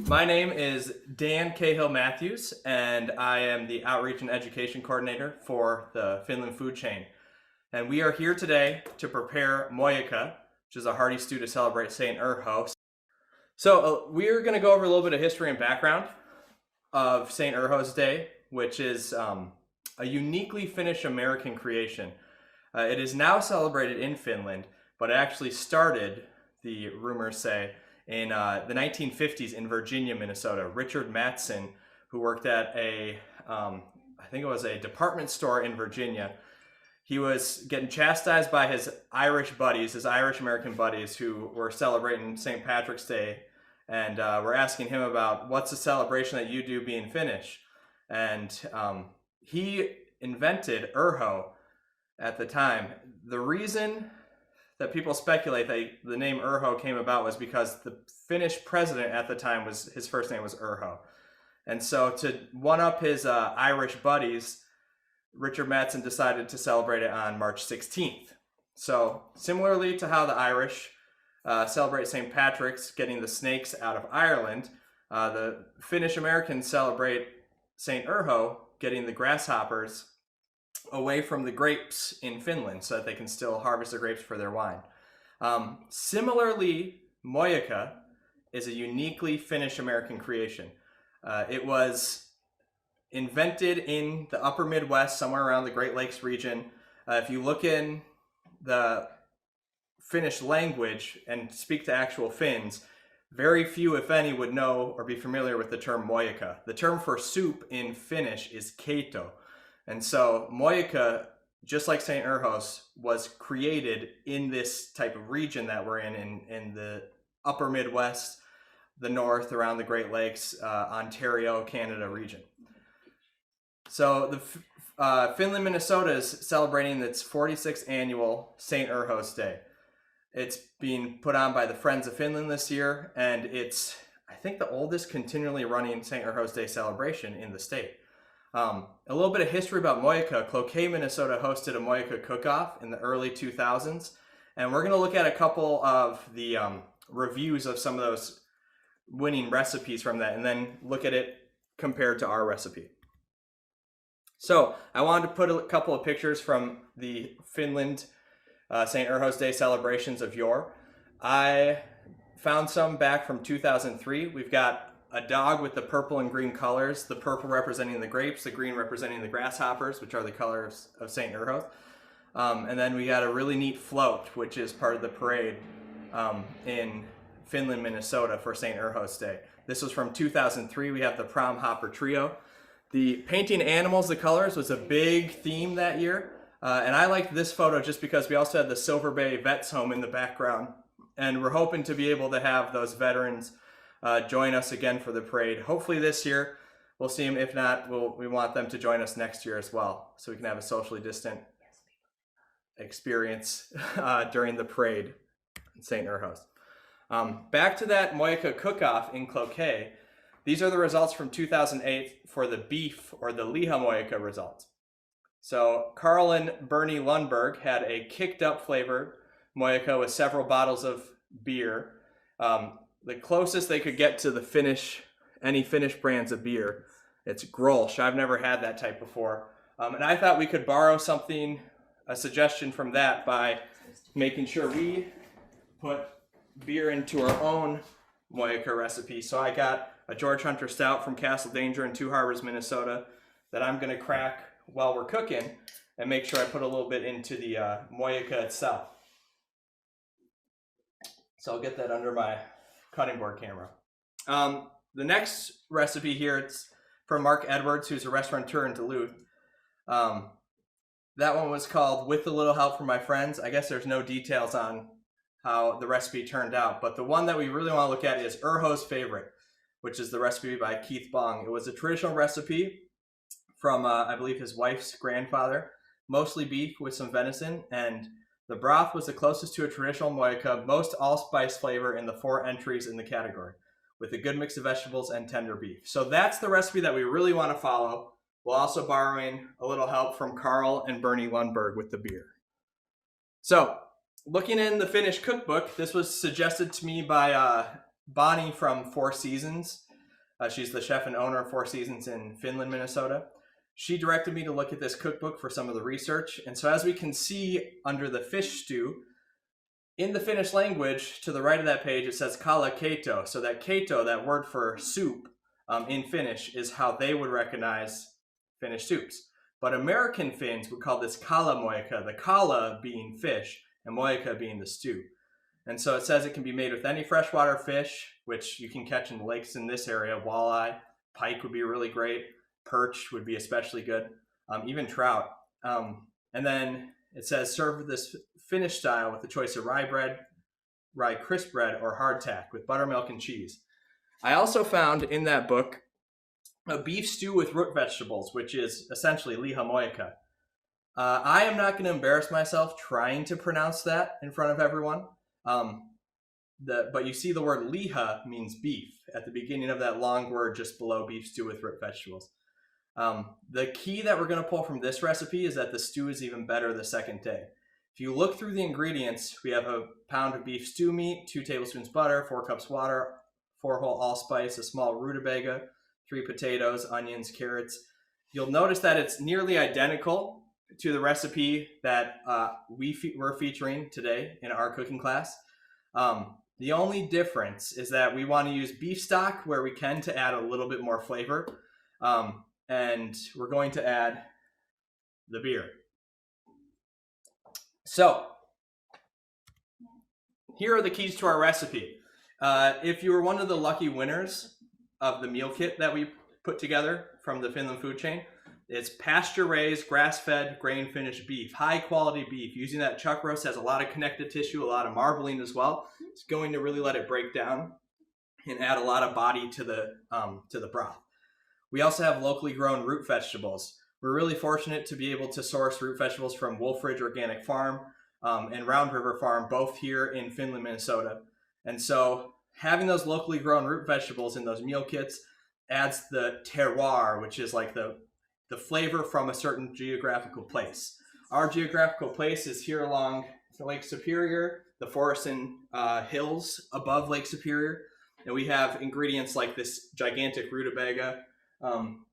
My name is Dan Cahill Matthews, and I am the Outreach and Education Coordinator for the Finland food chain. And we are here today to prepare Mojakka, which is a hearty stew to celebrate St. Urho. So we're going to go over a little bit of history and background of St. Urho's Day, which is a uniquely Finnish American creation. It is now celebrated in Finland, but it actually started, the rumors say, in the 1950s in Virginia, Minnesota. Richard Matson, who worked at I think it was a department store in Virginia, he was getting chastised by his Irish buddies, his Irish American buddies, who were celebrating St. Patrick's Day, and were asking him about what's the celebration that you do being Finnish. And he invented Urho at the time. The reason that people speculate that the name Urho came about was because the Finnish president at the time his first name was Urho. And so to one-up his Irish buddies, Richard Matson decided to celebrate it on March 16th. So similarly to how the Irish celebrate St. Patrick's, getting the snakes out of Ireland, the Finnish Americans celebrate St. Urho, getting the grasshoppers away from the grapes in Finland so that they can still harvest the grapes for their wine. Similarly, Mojakka is a uniquely Finnish American creation. It was invented in the upper Midwest, somewhere around the Great Lakes region. If you look in the Finnish language and speak to actual Finns, very few, if any, would know or be familiar with the term Mojakka. The term for soup in Finnish is keito. And so Mojakka, just like St. Urho's, was created in this type of region that we're in the upper Midwest, the north, around the Great Lakes, Ontario, Canada region. So the Finland, Minnesota is celebrating its 46th annual St. Urho's Day. It's being put on by the Friends of Finland this year, and it's, I think, the oldest continually running St. Urho's Day celebration in the state. A little bit of history about Mojakka. Cloquet, Minnesota hosted a Mojakka cook-off in the early 2000s, and we're going to look at a couple of the reviews of some of those winning recipes from that, and then look at it compared to our recipe. So I wanted to put a couple of pictures from the Finland St. Urho's Day celebrations of yore. I found some back from 2003. We've got a dog with the purple and green colors, the purple representing the grapes, the green representing the grasshoppers, which are the colors of St. Urho. And then we got a really neat float, which is part of the parade in Finland, Minnesota for St. Urho's Day. This was from 2003. We have the prom hopper trio. The painting animals, the colors, was a big theme that year. And I liked this photo just because we also had the Silver Bay Vets Home in the background. And we're hoping to be able to have those veterans join us again for the parade. Hopefully this year. We'll see them. If not, we want them to join us next year as well, so we can have a socially distant experience during the parade in St. Urho's. Back to that Mojakka cook-off in Cloquet. These are the results from 2008 for the beef, or the Lihamojakka results. So Carl and Bernie Lundberg had a kicked-up flavored Mojakka with several bottles of beer. The closest they could get to any Finnish brands of beer, it's Grolsch. I've never had that type before. And I thought we could borrow a suggestion from that by making sure we put beer into our own Mojakka recipe. So I got a George Hunter Stout from Castle Danger in Two Harbors, Minnesota, that I'm going to crack while we're cooking and make sure I put a little bit into the Mojakka itself. So I'll get that under my cutting board camera. The next recipe here, it's from Mark Edwards, who's a restaurateur in Duluth. That one was called With a Little Help from My Friends. I guess there's no details on how the recipe turned out, but the one that we really want to look at is Urho's Favorite, which is the recipe by Keith Bong. It was a traditional recipe from, I believe, his wife's grandfather, mostly beef with some venison, and the broth was the closest to a traditional Mojakka, most allspice flavor in the 4 entries in the category, with a good mix of vegetables and tender beef. So that's the recipe that we really want to follow, while also borrowing a little help from Carl and Bernie Lundberg with the beer. So looking in the Finnish cookbook, this was suggested to me by Bonnie from Four Seasons. She's the chef and owner of Four Seasons in Finland, Minnesota. She directed me to look at this cookbook for some of the research. And so as we can see under the fish stew, in the Finnish language, to the right of that page, it says kala keito. So that keito, that word for soup in Finnish, is how they would recognize Finnish soups. But American Finns would call this Lihamojakka, the kala being fish, and mojakka being the stew. And so it says it can be made with any freshwater fish, which you can catch in the lakes in this area. Walleye, pike would be really great. Perch would be especially good. Even trout. And then it says serve this Finnish style with the choice of rye bread, rye crisp bread, or hardtack with buttermilk and cheese. I also found in that book a beef stew with root vegetables, which is essentially Lihamojakka. I am not going to embarrass myself trying to pronounce that in front of everyone. But you see the word liha means beef at the beginning of that long word just below beef stew with root vegetables. The key that we're going to pull from this recipe is that the stew is even better the second day. If you look through the ingredients, we have a pound of beef stew meat, 2 tablespoons butter, 4 cups water, 4 whole allspice, a small rutabaga, 3 potatoes, onions, carrots. You'll notice that it's nearly identical to the recipe that we're featuring today in our cooking class. The only difference is that we want to use beef stock where we can to add a little bit more flavor. And we're going to add the beer. So here are the keys to our recipe. If you were one of the lucky winners of the meal kit that we put together from the Finland food chain, it's pasture-raised, grass-fed, grain-finished beef, high-quality beef. Using that chuck roast has a lot of connective tissue, a lot of marbling as well. It's going to really let it break down and add a lot of body to the broth. We also have locally grown root vegetables. We're really fortunate to be able to source root vegetables from Wolfridge Organic Farm and Round River Farm, both here in Finland, Minnesota. And so having those locally grown root vegetables in those meal kits adds the terroir, which is like the flavor from a certain geographical place. Our geographical place is here along Lake Superior, the forests and hills above Lake Superior. And we have ingredients like this gigantic rutabaga,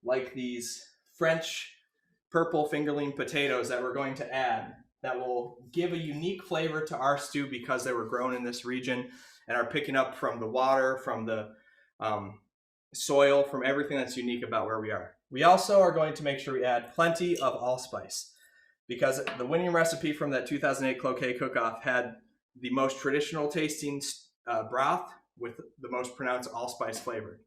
like these French purple fingerling potatoes that we're going to add that will give a unique flavor to our stew because they were grown in this region and are picking up from the water, from the soil, from everything that's unique about where we are. We also are going to make sure we add plenty of allspice because the winning recipe from that 2008 Cloquet cook-off had the most traditional tasting broth with the most pronounced allspice flavor.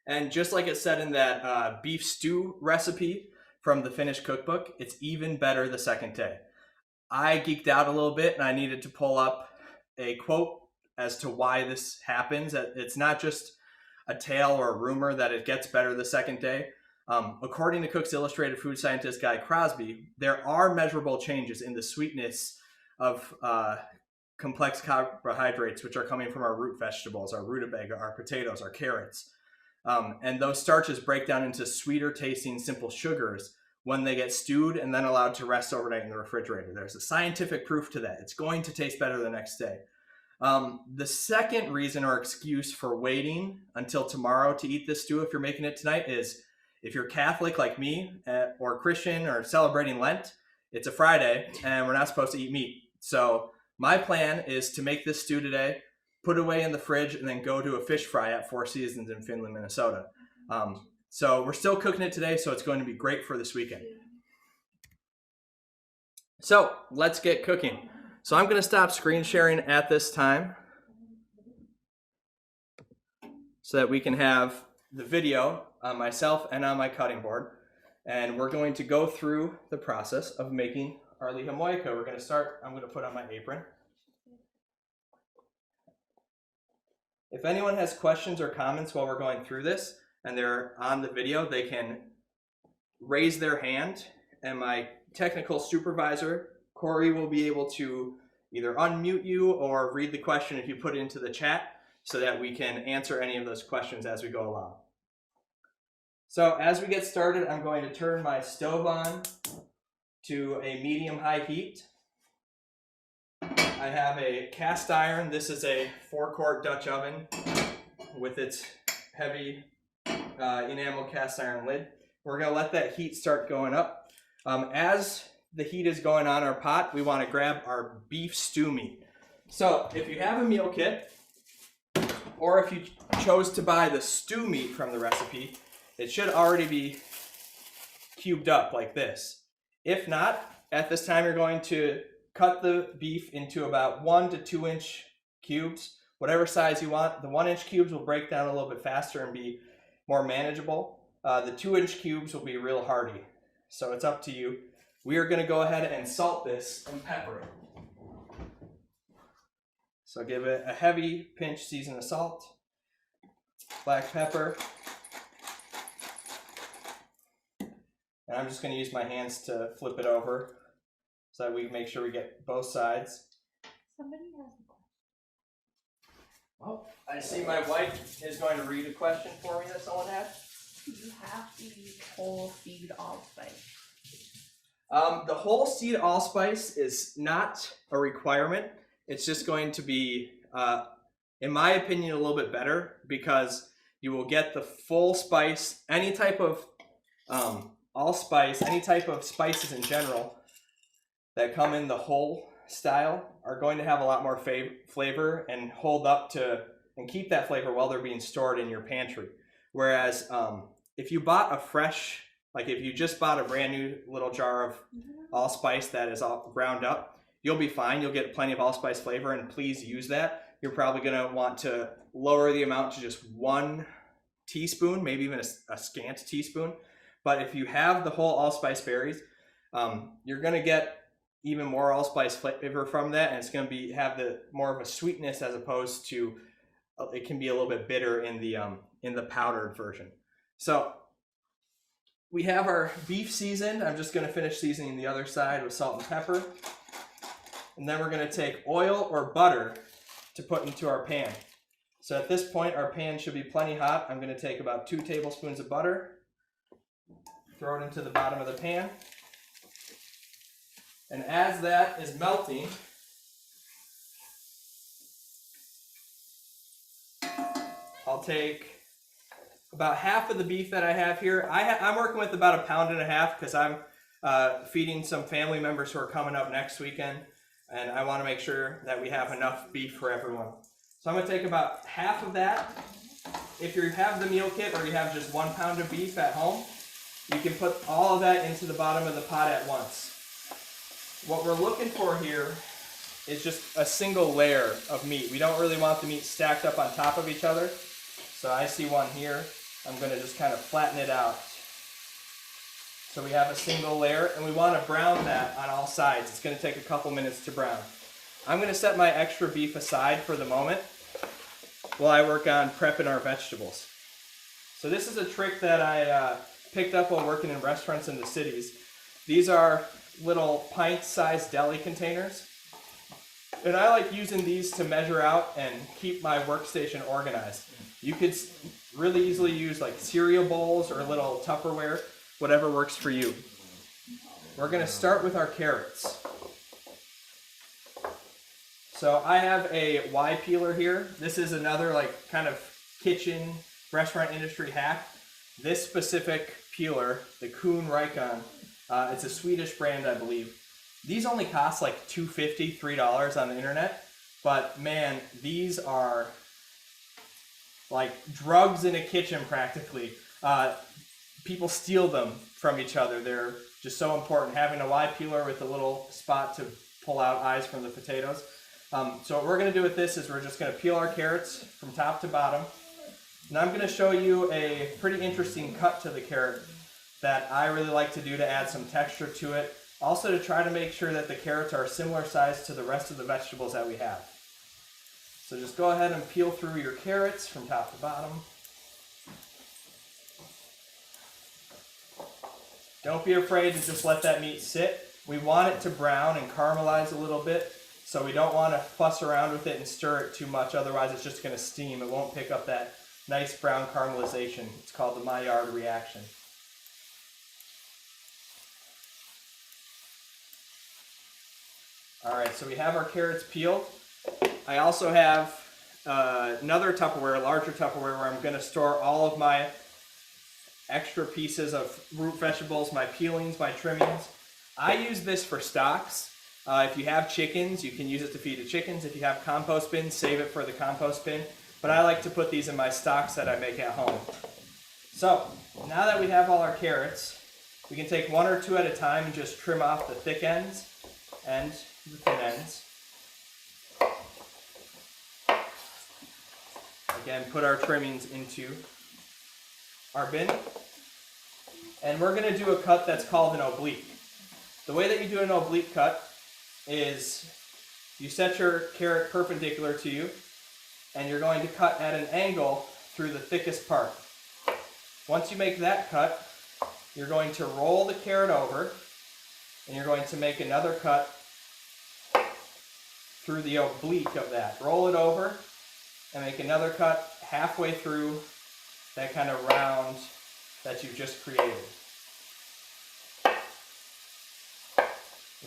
And just like it said in that beef stew recipe from the Finnish cookbook, it's even better the second day. I geeked out a little bit and I needed to pull up a quote as to why this happens. It's not just a tale or a rumor that it gets better the second day. According to Cook's Illustrated food scientist Guy Crosby, there are measurable changes in the sweetness of complex carbohydrates, which are coming from our root vegetables, our rutabaga, our potatoes, our carrots. And those starches break down into sweeter tasting simple sugars when they get stewed and then allowed to rest overnight in the refrigerator. There's a scientific proof to that. It's going to taste better the next day. The second reason or excuse for waiting until tomorrow to eat this stew, if you're making it tonight, is if you're Catholic like me or Christian or celebrating Lent, it's a Friday and we're not supposed to eat meat. So my plan is to make this stew today, put it away in the fridge, and then go to a fish fry at Four Seasons in Finland, Minnesota. So we're still cooking it today, so it's going to be great for this weekend. So let's get cooking. So I'm going to stop screen sharing at this time so that we can have the video on myself and on my cutting board. And we're going to go through the process of making our Lihamojakka. We're going to start, I'm going to put on my apron. If anyone has questions or comments while we're going through this and they're on the video, they can raise their hand and my technical supervisor, Corey, will be able to either unmute you or read the question if you put it into the chat so that we can answer any of those questions as we go along. So as we get started, I'm going to turn my stove on to a medium-high heat. I have a cast iron. This is a 4-quart Dutch oven with its heavy enamel cast iron lid. We're going to let that heat start going up. As the heat is going on our pot, we want to grab our beef stew meat. So if you have a meal kit, or if you chose to buy the stew meat from the recipe, it should already be cubed up like this. If not, at this time you're going to cut the beef into about 1 to 2 inch cubes, whatever size you want. The 1 inch cubes will break down a little bit faster and be more manageable. The 2 inch cubes will be real hearty. So it's up to you. We are going to go ahead and salt this and pepper it. So give it a heavy pinch season of salt, black pepper, and I'm just going to use my hands to flip it over so that we make sure we get both sides. Somebody has a question. Well, I see my wife is going to read a question for me that someone had. You have to use whole seed allspice. The whole seed allspice is not a requirement. It's just going to be, in my opinion, a little bit better because you will get the full spice. Any type of allspice, any type of spices in general that come in the whole style are going to have a lot more flavor and hold up to and keep that flavor while they're being stored in your pantry. Whereas if you bought a fresh, like if you just bought a brand new little jar of allspice that is all ground up, you'll be fine. You'll get plenty of allspice flavor, and please use that. You're probably going to want to lower the amount to just 1 teaspoon, maybe even a scant teaspoon. But if you have the whole allspice berries, you're going to get even more allspice flavor from that, and it's going to have the more of a sweetness as opposed to it can be a little bit bitter in the powdered version. So we have our beef seasoned. I'm just going to finish seasoning the other side with salt and pepper. And then we're going to take oil or butter to put into our pan. So at this point, our pan should be plenty hot. I'm going to take about 2 tablespoons of butter, throw it into the bottom of the pan. And as that is melting, I'll take about half of the beef that I have here. I'm working with about 1.5 pounds because I'm feeding some family members who are coming up next weekend. And I want to make sure that we have enough beef for everyone. So I'm going to take about half of that. If you have the meal kit or you have just 1 pound of beef at home, you can put all of that into the bottom of the pot at once. What we're looking for here is just a single layer of meat. We don't really want the meat stacked up on top of each other. So I see one here. I'm going to just kind of flatten it out. So we have a single layer, and we want to brown that on all sides. It's going to take a couple minutes to brown. I'm going to set my extra beef aside for the moment while I work on prepping our vegetables. So this is a trick that I picked up while working in restaurants in the cities. These are little pint-sized deli containers. And I like using these to measure out and keep my workstation organized. You could really easily use like cereal bowls or little Tupperware, whatever works for you. We're going to start with our carrots. So I have a Y peeler here. This is another like kind of kitchen restaurant industry hack. This specific peeler, the Kuhn Rikon, it's a Swedish brand, I believe. These only cost like $2.50, $3 on the internet, but man, these are like drugs in a kitchen practically. People steal them from each other. They're just so important. Having a Y peeler with a little spot to pull out eyes from the potatoes. So what we're going to do with this is we're just going to peel our carrots from top to bottom. And I'm going to show you a pretty interesting cut to the carrot that I really like to do to add some texture to it. Also to try to make sure that the carrots are a similar size to the rest of the vegetables that we have. So just go ahead and peel through your carrots from top to bottom. Don't be afraid to just let that meat sit. We want it to brown and caramelize a little bit, so we don't want to fuss around with it and stir it too much, otherwise it's just going to steam. It won't pick up that nice brown caramelization. It's called the Maillard reaction. All right, so we have our carrots peeled. I also have another Tupperware, a larger Tupperware, where I'm going to store all of my extra pieces of root vegetables, my peelings, my trimmings. I use this for stocks. If you have chickens, you can use it to feed the chickens. If you have compost bins, save it for the compost bin. But I like to put these in my stocks that I make at home. So, now that we have all our carrots, we can take one or two at a time and just trim off the thick ends and the thin ends. Again, put our trimmings into our bin. And we're going to do a cut that's called an oblique. The way that you do an oblique cut is you set your carrot perpendicular to you, and you're going to cut at an angle through the thickest part. Once you make that cut, you're going to roll the carrot over, and you're going to make another cut through the oblique of that. Roll it over, and make another cut halfway through that kind of round that you just created.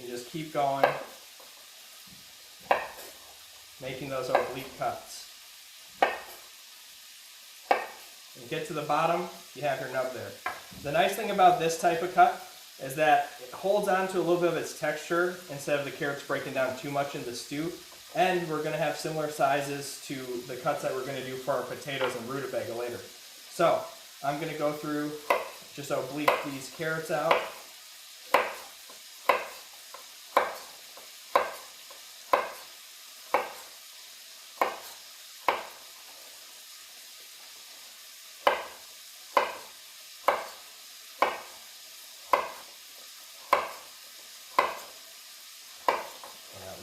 You just keep going, making those oblique cuts. When you get to the bottom, you have your nub there. The nice thing about this type of cut is that it holds on to a little bit of its texture instead of the carrots breaking down too much in the stew. And we're going to have similar sizes to the cuts that we're going to do for our potatoes and rutabaga later. So I'm going to go through, just oblique these carrots out.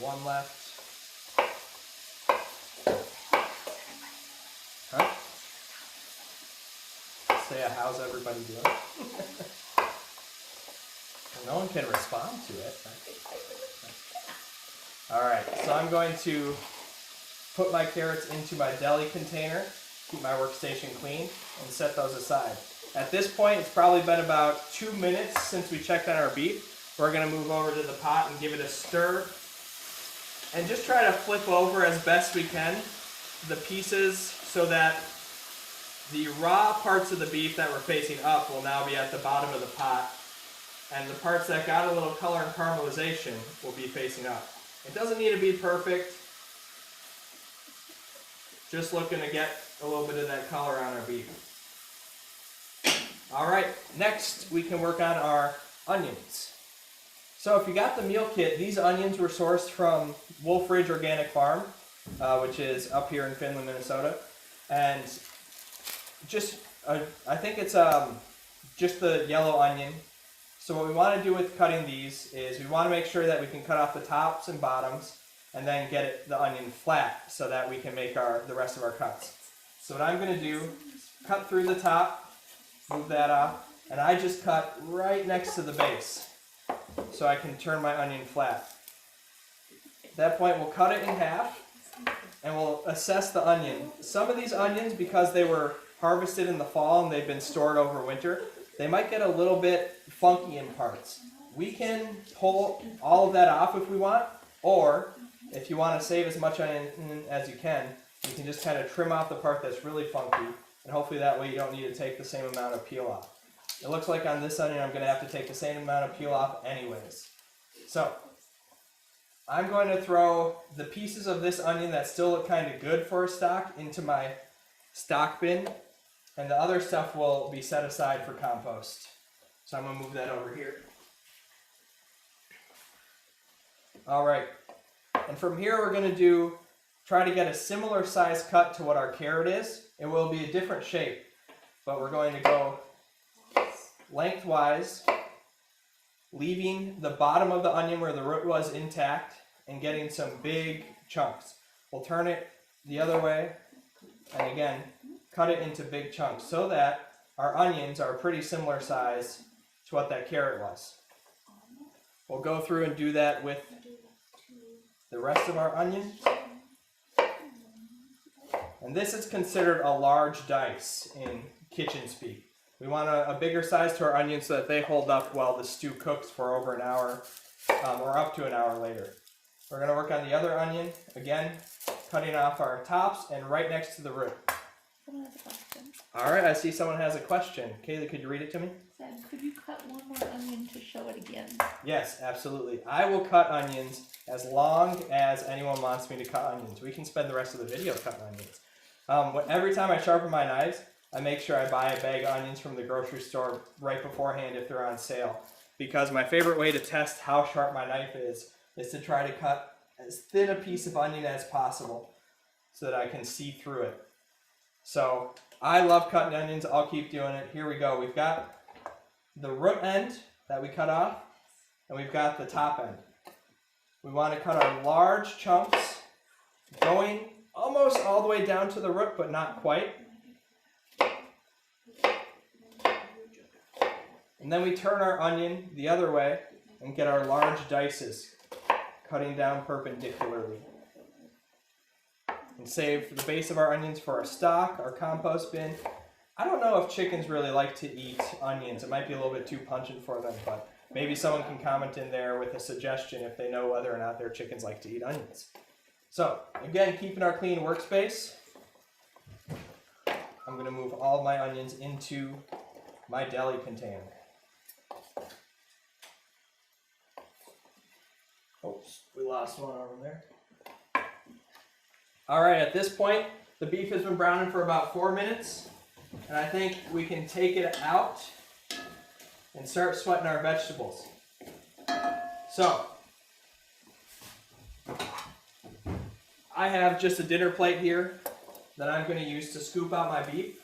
One left. Huh? Say, how's everybody doing? No one can respond to it. Alright, so I'm going to put my carrots into my deli container, keep my workstation clean, and set those aside. At this point, it's probably been about 2 minutes since we checked on our beef. We're going to move over to the pot and give it a stir. And just try to flip over as best we can the pieces so that the raw parts of the beef that were facing up will now be at the bottom of the pot, and the parts that got a little color and caramelization will be facing up. It doesn't need to be perfect, just looking to get a little bit of that color on our beef. Alright, next we can work on our onions. So if you got the meal kit, these onions were sourced from Wolf Ridge Organic Farm, which is up here in Finland, Minnesota. And just, I think it's just the yellow onion. So what we want to do with cutting these is we want to make sure that we can cut off the tops and bottoms and then get the onion flat so that we can make the rest of our cuts. So what I'm going to do, cut through the top, move that off, and I just cut right next to the base so I can turn my onion flat. At that point, we'll cut it in half and we'll assess the onion. Some of these onions, because they were harvested in the fall and they've been stored over winter, they might get a little bit funky in parts. We can pull all of that off if we want, or if you want to save as much onion as you can just kind of trim off the part that's really funky, and hopefully that way you don't need to take the same amount of peel off. It looks like on this onion I'm going to have to take the same amount of peel off anyways. So I'm going to throw the pieces of this onion that still look kind of good for a stock into my stock bin, and the other stuff will be set aside for compost. So I'm going to move that over here. Alright, and from here we're going to try to get a similar size cut to what our carrot is. It will be a different shape, but we're going to go lengthwise, leaving the bottom of the onion where the root was intact and getting some big chunks. We'll turn it the other way and again cut it into big chunks so that our onions are a pretty similar size to what that carrot was. We'll go through and do that with the rest of our onions. And this is considered a large dice in kitchen speak. We want a bigger size to our onions so that they hold up while the stew cooks for over an hour or up to an hour later. We're going to work on the other onion, again, cutting off our tops and right next to the root. Someone has a question. All right, I see someone has a question. Kaylee, could you read it to me? Said, could you cut one more onion to show it again? Yes, absolutely. I will cut onions as long as anyone wants me to cut onions. We can spend the rest of the video cutting onions. Every time I sharpen my knives, I make sure I buy a bag of onions from the grocery store right beforehand if they're on sale. Because my favorite way to test how sharp my knife is to try to cut as thin a piece of onion as possible so that I can see through it. So I love cutting onions. I'll keep doing it. Here we go. We've got the root end that we cut off, and we've got the top end. We want to cut our large chunks going almost all the way down to the root, but not quite. And then we turn our onion the other way and get our large dices, cutting down perpendicularly. And save the base of our onions for our stock, our compost bin. I don't know if chickens really like to eat onions. It might be a little bit too pungent for them, but maybe someone can comment in there with a suggestion if they know whether or not their chickens like to eat onions. So, again, keeping our clean workspace, I'm going to move all of my onions into my deli container. Oops, we lost one over there. All right, at this point, the beef has been browning for about 4 minutes, and I think we can take it out and start sweating our vegetables. So, I have just a dinner plate here that I'm going to use to scoop out my beef.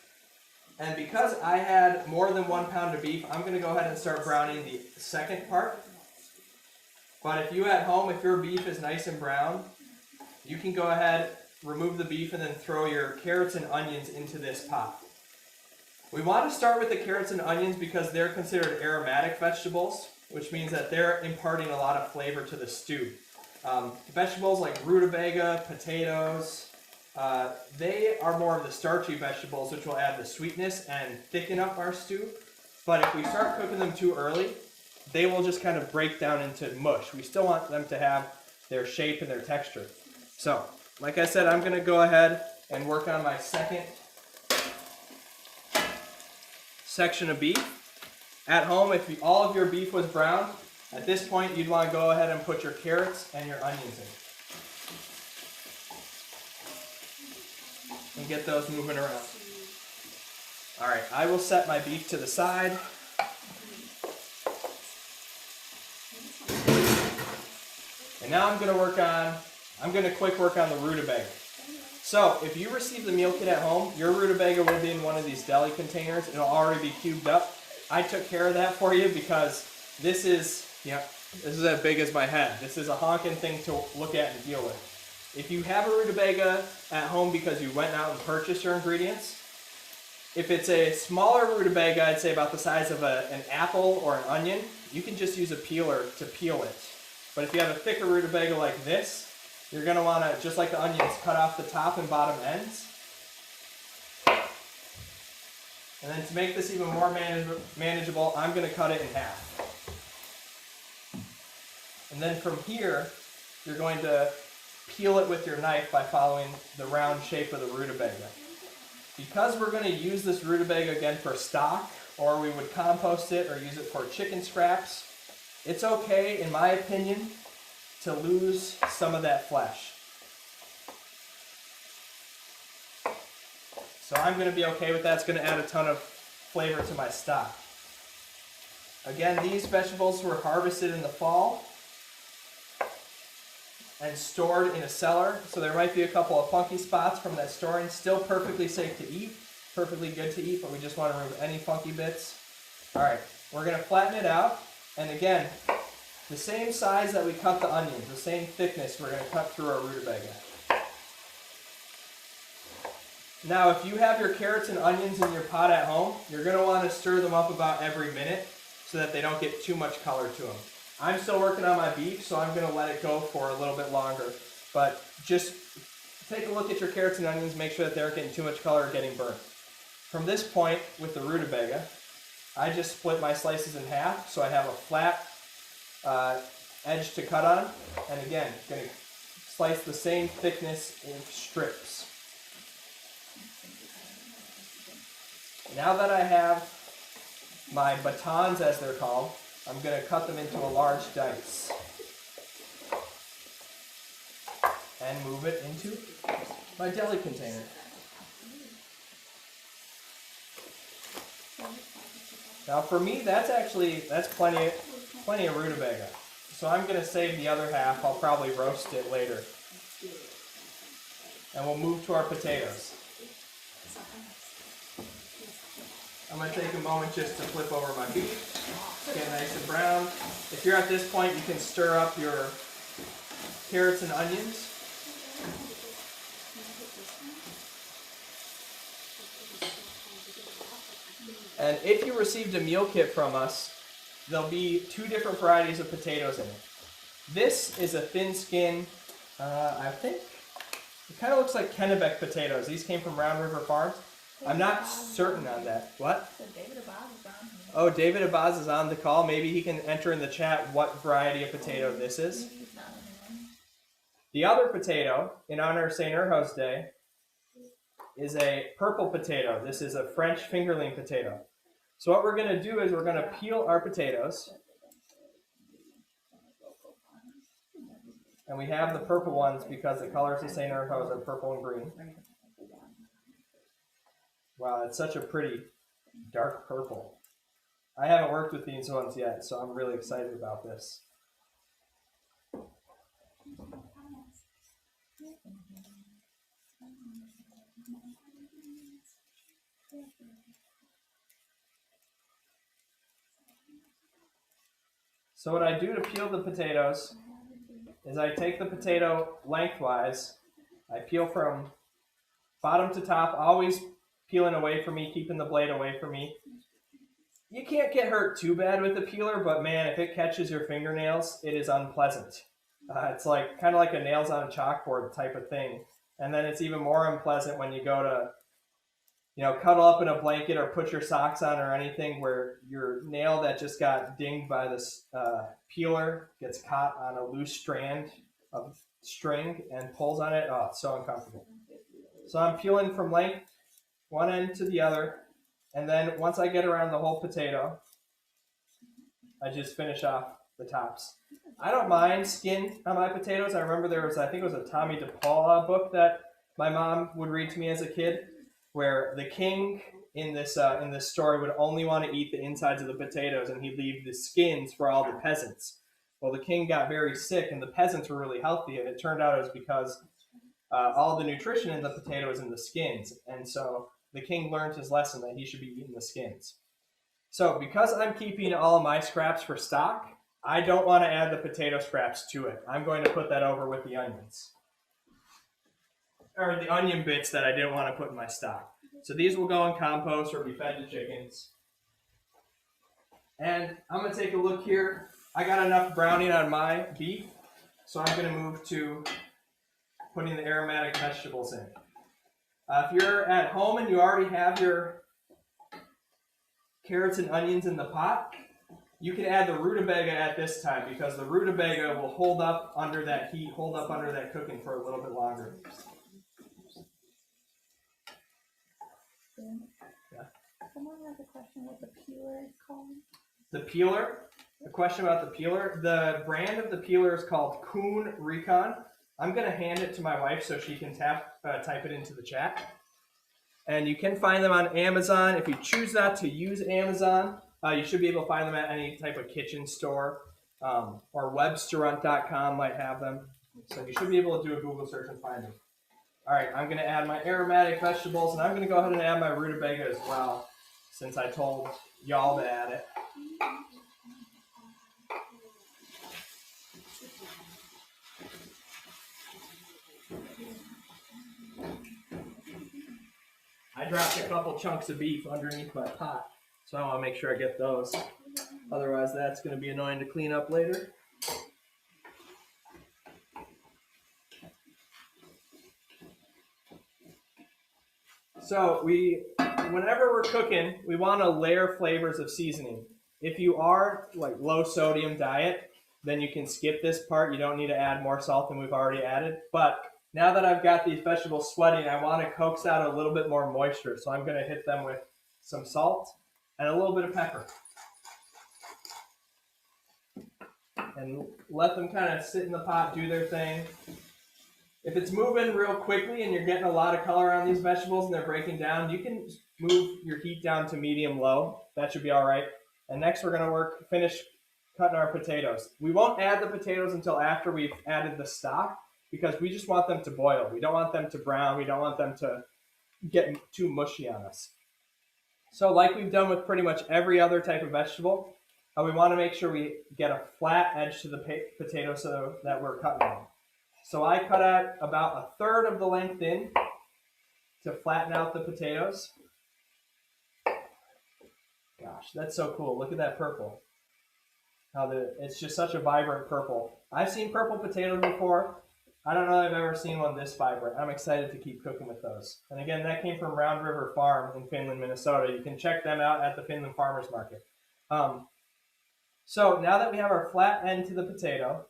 And because I had more than 1 pound of beef, I'm going to go ahead and start browning the second part. But if you at home, if your beef is nice and brown, you can go ahead, remove the beef, and then throw your carrots and onions into this pot. We want to start with the carrots and onions because they're considered aromatic vegetables, which means that they're imparting a lot of flavor to the stew. Vegetables like rutabaga, potatoes, they are more of the starchy vegetables, which will add the sweetness and thicken up our stew. But if we start cooking them too early, they will just kind of break down into mush. We still want them to have their shape and their texture. So, like I said, I'm going to go ahead and work on my second section of beef. At home, if all of your beef was brown, at this point you'd want to go ahead and put your carrots and your onions in. And get those moving around. Alright, I will set my beef to the side. And now I'm going to quick work on the rutabaga. So, if you receive the meal kit at home, your rutabaga will be in one of these deli containers. It'll already be cubed up. I took care of that for you because this is as big as my head. This is a honking thing to look at and deal with. If you have a rutabaga at home because you went out and purchased your ingredients, if it's a smaller rutabaga, I'd say about the size of an apple or an onion, you can just use a peeler to peel it. But if you have a thicker rutabaga like this, you're going to want to, just like the onions, cut off the top and bottom ends. And then to make this even more manageable, I'm going to cut it in half. And then from here, you're going to peel it with your knife by following the round shape of the rutabaga. Because we're going to use this rutabaga again for stock, or we would compost it or use it for chicken scraps, it's okay, in my opinion, to lose some of that flesh. So I'm going to be okay with that. It's going to add a ton of flavor to my stock. Again, these vegetables were harvested in the fall and stored in a cellar, so there might be a couple of funky spots from that storing. Still perfectly safe to eat, perfectly good to eat, but we just want to remove any funky bits. Alright, we're going to flatten it out, and again, the same size that we cut the onions, the same thickness we're going to cut through our rutabaga. Now, if you have your carrots and onions in your pot at home, you're going to want to stir them up about every minute so that they don't get too much color to them. I'm still working on my beef, so I'm going to let it go for a little bit longer. But just take a look at your carrots and onions, make sure that they aren't getting too much color or getting burnt. From this point, with the rutabaga, I just split my slices in half, so I have a flat edge to cut on. And again, going to slice the same thickness in strips. Now that I have my batons, as they're called, I'm going to cut them into a large dice. And move it into my deli container. Now for me, that's plenty of rutabaga. So I'm going to save the other half. I'll probably roast it later. And we'll move to our potatoes. I'm going to take a moment just to flip over my beef, get nice and brown. If you're at this point, you can stir up your carrots and onions. And if you received a meal kit from us, there'll be 2 different varieties of potatoes in it. This is a thin skin, I think, it kind of looks like Kennebec potatoes. These came from Round River Farms. I'm not certain on that. What? Oh, David Abaz is on the call. Maybe he can enter in the chat what variety of potato this is. The other potato, in honor of St. Urho's Day, is a purple potato. This is a French fingerling potato. So what we're going to do is we're going to peel our potatoes. And we have the purple ones because the colors of St. Urho's are purple and green. Wow, it's such a pretty dark purple. I haven't worked with these ones yet, so I'm really excited about this. So what I do to peel the potatoes is I take the potato lengthwise. I peel from bottom to top, always peeling away from me, keeping the blade away from me. You can't get hurt too bad with the peeler, but man, if it catches your fingernails, it is unpleasant. It's like kind of like a nails on a chalkboard type of thing. And then it's even more unpleasant when you go to, cuddle up in a blanket or put your socks on or anything where your nail that just got dinged by this peeler gets caught on a loose strand of string and pulls on it. Oh, it's so uncomfortable. So I'm peeling from length, one end to the other, and then once I get around the whole potato, I just finish off the tops. I don't mind skin on my potatoes. I remember there was, I think it was a Tommy DePaula book that my mom would read to me as a kid, where the king in this story would only want to eat the insides of the potatoes and he'd leave the skins for all the peasants. Well, the king got very sick and the peasants were really healthy, and it turned out it was because all the nutrition in the potato is in the skins. And so the king learned his lesson that he should be eating the skins. So because I'm keeping all of my scraps for stock, I don't want to add the potato scraps to it. I'm going to put that over with the onions. Or the onion bits that I didn't want to put in my stock. So these will go in compost or be fed to chickens. And I'm going to take a look here. I got enough browning on my beef, so I'm going to move to putting the aromatic vegetables in. If you're at home and you already have your carrots and onions in the pot, you can add the rutabaga at this time because the rutabaga will hold up under that heat, hold up under that cooking for a little bit longer. Yeah. Someone has a question what the peeler is called. The peeler? The question about the peeler? The brand of the peeler is called Kuhn Recon. I'm going to hand it to my wife so she can type it into the chat. And you can find them on Amazon. If you choose not to use Amazon, you should be able to find them at any type of kitchen store. Or Webstaurant.com might have them. So you should be able to do a Google search and find them. All right, I'm going to add my aromatic vegetables, and I'm going to go ahead and add my rutabaga as well, since I told y'all to add it. I dropped a couple chunks of beef underneath my pot, so I want to make sure I get those. Otherwise, that's going to be annoying to clean up later. So whenever we're cooking, we want to layer flavors of seasoning. If you are like low sodium diet, then you can skip this part. You don't need to add more salt than we've already added. But now that I've got these vegetables sweating, I want to coax out a little bit more moisture. So I'm going to hit them with some salt and a little bit of pepper. And let them kind of sit in the pot, do their thing. If it's moving real quickly and you're getting a lot of color on these vegetables and they're breaking down, you can move your heat down to medium-low. That should be all right. And next we're going to finish cutting our potatoes. We won't add the potatoes until after we've added the stock because we just want them to boil. We don't want them to brown. We don't want them to get too mushy on us. So like we've done with pretty much every other type of vegetable, we want to make sure we get a flat edge to the potato so that we're cutting them. So I cut out about 1/3 of the length in to flatten out the potatoes. Gosh, that's so cool. Look at that purple. It's just such a vibrant purple. I've seen purple potatoes before. I don't know that I've ever seen one this vibrant. I'm excited to keep cooking with those. And again, that came from Round River Farm in Finland, Minnesota. You can check them out at the Finland Farmers Market. So now that we have our flat end to the potato,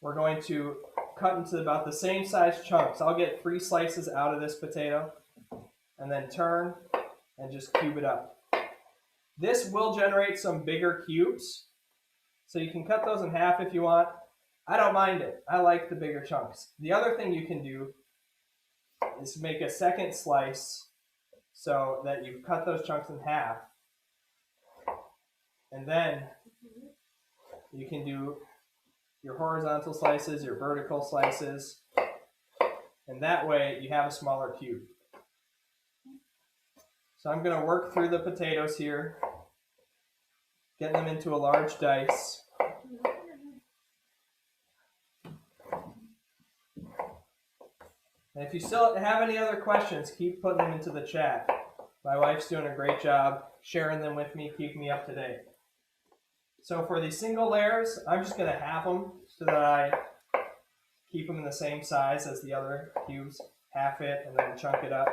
we're going to cut into about the same size chunks. I'll get 3 slices out of this potato and then turn and just cube it up. This will generate some bigger cubes, so you can cut those in half if you want. I don't mind it. I like the bigger chunks. The other thing you can do is make a second slice so that you cut those chunks in half. And then you can do your horizontal slices, your vertical slices, and that way you have a smaller cube. So I'm going to work through the potatoes here, getting them into a large dice. And if you still have any other questions, keep putting them into the chat. My wife's doing a great job sharing them with me, keeping me up to date. So for these single layers, I'm just going to half them so that I keep them in the same size as the other cubes. Half it and then chunk it up.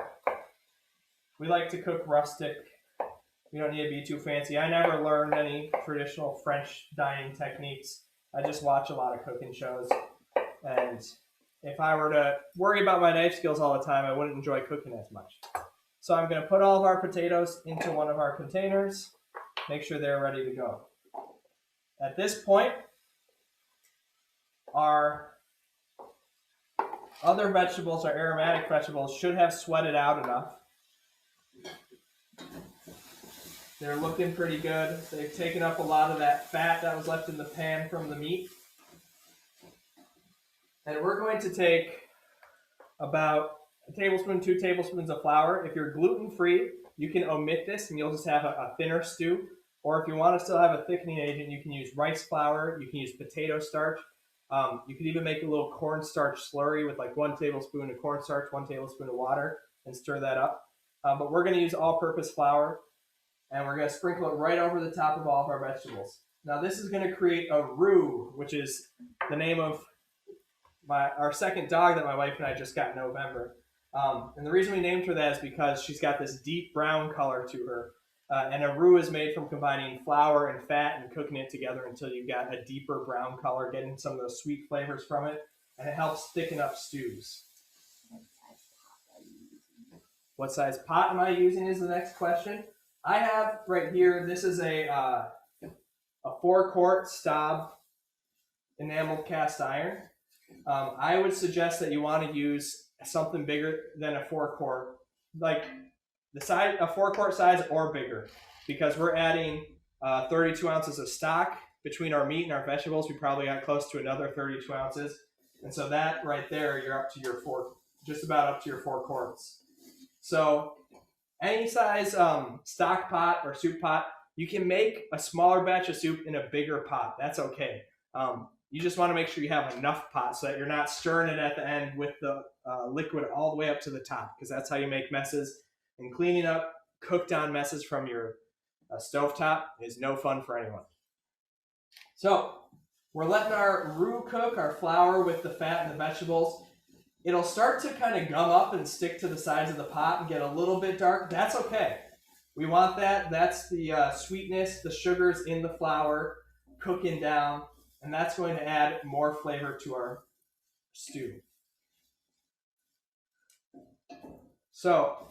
We like to cook rustic. We don't need to be too fancy. I never learned any traditional French dining techniques. I just watch a lot of cooking shows. And if I were to worry about my knife skills all the time, I wouldn't enjoy cooking as much. So I'm going to put all of our potatoes into one of our containers, make sure they're ready to go. At this point, our other vegetables, our aromatic vegetables, should have sweated out enough. They're looking pretty good. They've taken up a lot of that fat that was left in the pan from the meat. And we're going to take about a tablespoon, 2 tablespoons of flour. If you're gluten-free, you can omit this and you'll just have a thinner stew. Or if you want to still have a thickening agent, you can use rice flour, you can use potato starch. You could even make a little cornstarch slurry with like 1 tablespoon of cornstarch, 1 tablespoon of water, and stir that up. But we're going to use all-purpose flour, and we're going to sprinkle it right over the top of all of our vegetables. Now this is going to create a roux, which is the name of our second dog that my wife and I just got in November. And the reason we named her that is because she's got this deep brown color to her. And a roux is made from combining flour and fat and cooking it together until you've got a deeper brown color, getting some of those sweet flavors from it, and it helps thicken up stews. What size pot am I using is the next question. I have right here, this is a 4-quart Staub enameled cast iron. I would suggest that you want to use something bigger than a 4-quart, like the size, a 4-quart size or bigger, because we're adding 32 ounces of stock between our meat and our vegetables. We probably got close to another 32 ounces. And so that right there, you're up to your just about up to your 4 quarts. So any size stock pot or soup pot, you can make a smaller batch of soup in a bigger pot. That's okay. You just want to make sure you have enough pot so that you're not stirring it at the end with the liquid all the way up to the top, because that's how you make messes. And cleaning up cooked on messes from your stovetop is no fun for anyone. So we're letting our roux cook, our flour with the fat and the vegetables. It'll start to kind of gum up and stick to the sides of the pot and get a little bit dark. That's okay. We want that. That's the sweetness, the sugars in the flour. cooking down, and that's going to add more flavor to our stew. So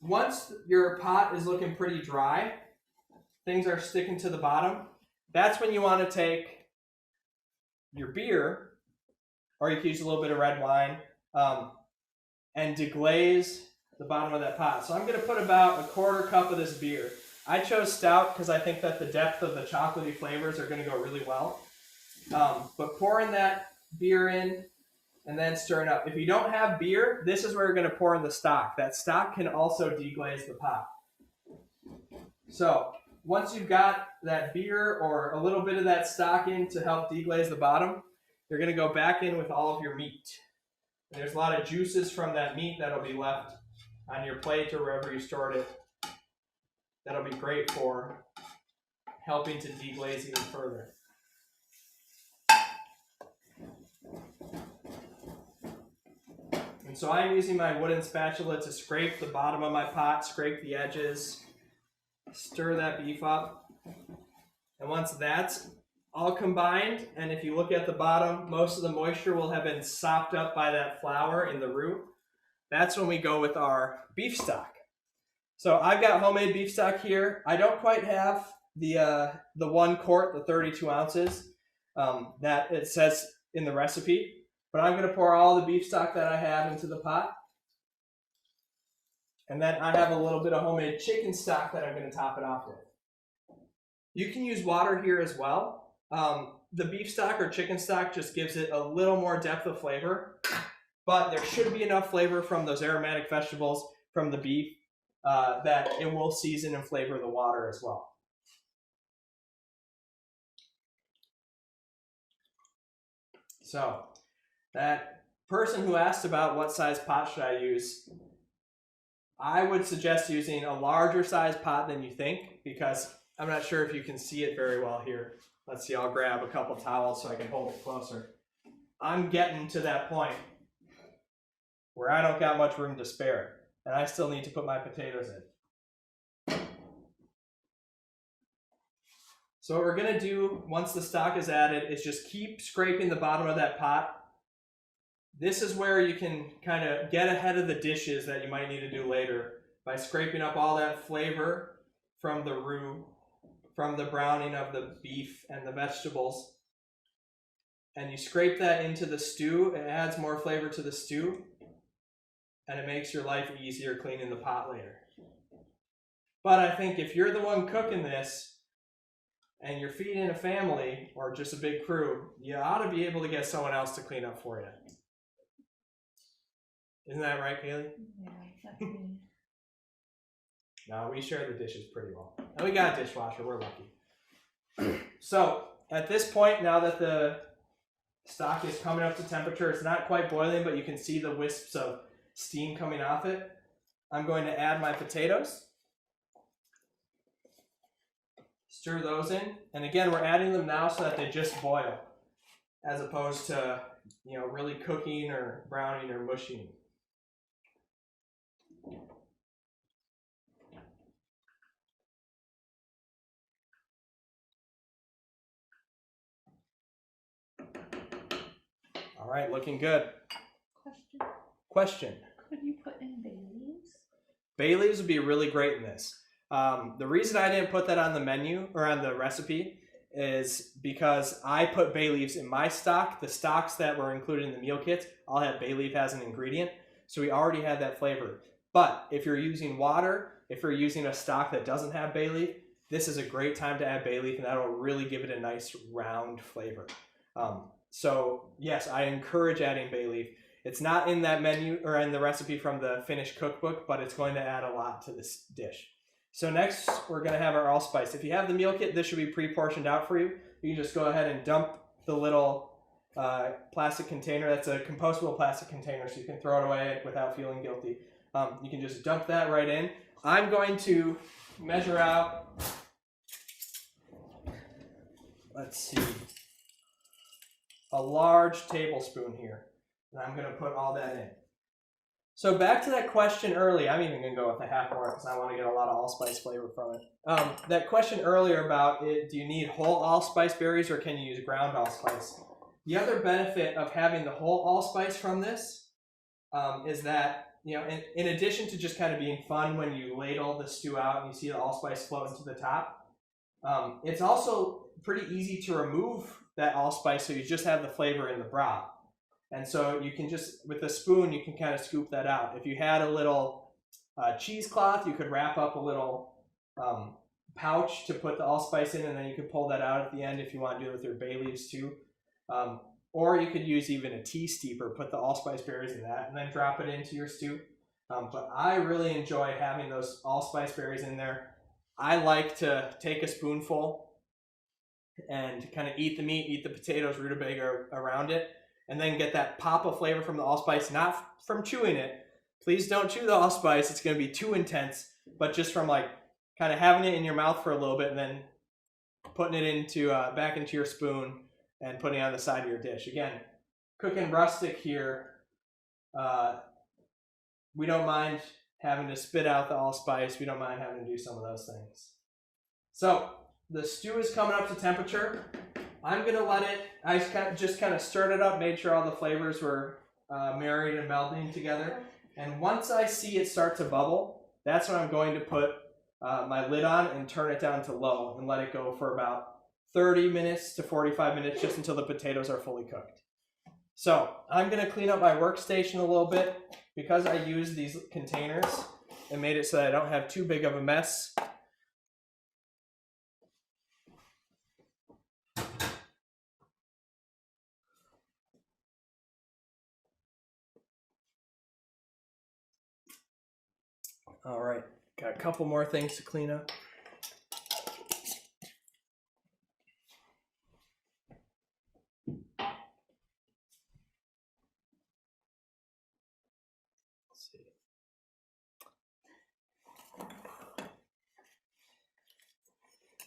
once your pot is looking pretty dry, things are sticking to the bottom, that's when you want to take your beer, or you can use a little bit of red wine, and deglaze the bottom of that pot. So I'm going to put about a quarter cup of this beer. I chose stout because I think that the depth of the chocolatey flavors are going to go really well. But pouring that beer in and then stirring up. If you don't have beer, this is where you're going to pour in the stock. That stock can also deglaze the pot. So once you've got that beer or a little bit of that stock in to help deglaze the bottom, you're going to go back in with all of your meat. And there's a lot of juices from that meat that'll be left on your plate or wherever you stored it. That'll be great for helping to deglaze even further. And so I'm using my wooden spatula to scrape the bottom of my pot, scrape the edges, stir that beef up. And once that's all combined, and if you look at the bottom, most of the moisture will have been sopped up by that flour in the root. That's when we go with our beef stock. So I've got homemade beef stock here. I don't quite have the 1 quart, the 32 ounces that it says in the recipe, but I'm going to pour all the beef stock that I have into the pot. And then I have a little bit of homemade chicken stock that I'm going to top it off with. You can use water here as well. The beef stock or chicken stock just gives it a little more depth of flavor, but there should be enough flavor from those aromatic vegetables from the beef that it will season and flavor the water as well. So that person who asked about what size pot should I use, I would suggest using a larger size pot than you think, because I'm not sure if you can see it very well here. Let's see, I'll grab a couple towels so I can hold it closer. I'm getting to that point where I don't got much room to spare, and I still need to put my potatoes in. So what we're going to do once the stock is added is just keep scraping the bottom of that pot. This is where you can kind of get ahead of the dishes that you might need to do later by scraping up all that flavor from the roux, from the browning of the beef and the vegetables. And you scrape that into the stew. It adds more flavor to the stew, and it makes your life easier cleaning the pot later. But I think if you're the one cooking this and you're feeding a family or just a big crew, you ought to be able to get someone else to clean up for you. Isn't that right, Cahill? Yeah, exactly. No, we share the dishes pretty well. And we got a dishwasher, we're lucky. So at this point, now that the stock is coming up to temperature, it's not quite boiling, but you can see the wisps of steam coming off it. I'm going to add my potatoes. Stir those in. And again, we're adding them now so that they just boil, as opposed to, really cooking or browning or mushing. All right, looking good. Question. Could you put in bay leaves? Bay leaves would be really great in this. The reason I didn't put that on the menu or on the recipe is because I put bay leaves in my stock. The stocks that were included in the meal kits all have bay leaf as an ingredient, so we already had that flavor. But if you're using water, if you're using a stock that doesn't have bay leaf, this is a great time to add bay leaf, and that'll really give it a nice round flavor. So yes, I encourage adding bay leaf. It's not in that menu or in the recipe from the Finnish cookbook, but it's going to add a lot to this dish. So next, we're going to have our allspice. If you have the meal kit, this should be pre-portioned out for you. You can just go ahead and dump the little plastic container. That's a compostable plastic container, so you can throw it away without feeling guilty. You can just dump that right in. I'm going to measure out, let's see, a large tablespoon here. And I'm going to put all that in. So back to that question early. I'm even going to go with a half more because I want to get a lot of allspice flavor from it. That question earlier about it, do you need whole allspice berries or can you use ground allspice? The other benefit of having the whole allspice from this is that, you know, in addition to just kind of being fun when you ladle the stew out and you see the allspice floating to the top, it's also pretty easy to remove that allspice so you just have the flavor in the broth. And so you can just, with a spoon, you can kind of scoop that out. If you had a little cheesecloth, you could wrap up a little pouch to put the allspice in, and then you could pull that out at the end if you want to do it with your bay leaves too. Or you could use even a tea steeper, put the allspice berries in that, and then drop it into your stew. But I really enjoy having those allspice berries in there. I like to take a spoonful and kind of eat the meat, eat the potatoes, rutabaga around it, and then get that pop of flavor from the allspice, not from chewing it. Please don't chew the allspice, it's going to be too intense, but just from like kind of having it in your mouth for a little bit and then putting it into back into your spoon and putting it on the side of your dish. Again, cooking rustic here, we don't mind having to spit out the allspice, we don't mind having to do some of those things. So the stew is coming up to temperature. I'm going to let it, I just kind of stirred it up, made sure all the flavors were married and melding together. And once I see it start to bubble, that's when I'm going to put my lid on and turn it down to low and let it go for about 30 minutes to 45 minutes, just until the potatoes are fully cooked. So I'm going to clean up my workstation a little bit. Because I used these containers and made it so that I don't have too big of a mess. All right, got a couple more things to clean up. Let's see.